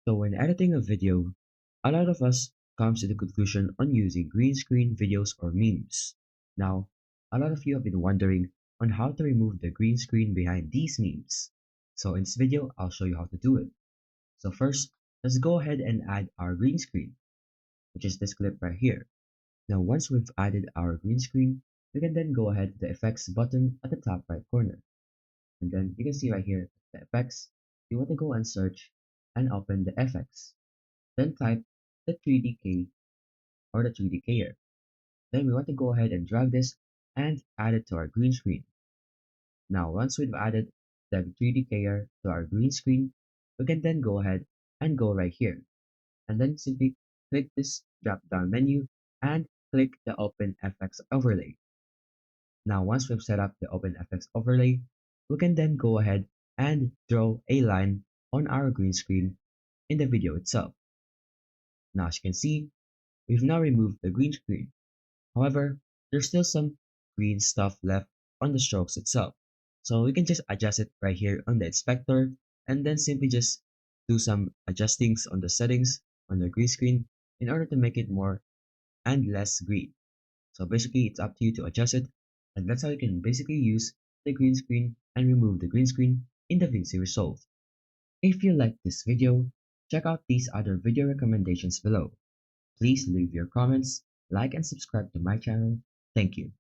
So when editing a video, a lot of us comes to the conclusion on using green screen videos or memes. Now, a lot of you have been wondering on how to remove the green screen behind these memes. So in this video, I'll show you how to do it. So first, let's go ahead and add our green screen, which is this clip right here. Now once we've added our green screen, we can then go ahead to the effects button at the top right corner. And then you can see right here, the effects. You want to go and search and open the FX. Then type the 3D or the 3D. Then we want to go ahead and drag this and add it to our green screen. Now once we've added the 3D to our green screen, we can then go ahead and go right here. And then simply click this drop down menu and click the Open FX Overlay. Now once we've set up the Open FX Overlay, we can then go ahead and draw a line on our green screen in the video itself. Now as you can see, we've now removed the green screen. However, there's still some green stuff left on the strokes itself. So we can just adjust it right here on the inspector and then simply just do some adjustings on the settings on the green screen in order to make it more and less green. So basically it's up to you to adjust it, and that's how you can basically use the green screen and remove the green screen in DaVinci Resolve. If you liked this video, check out these other video recommendations below. Please leave your comments, like and subscribe to my channel. Thank you.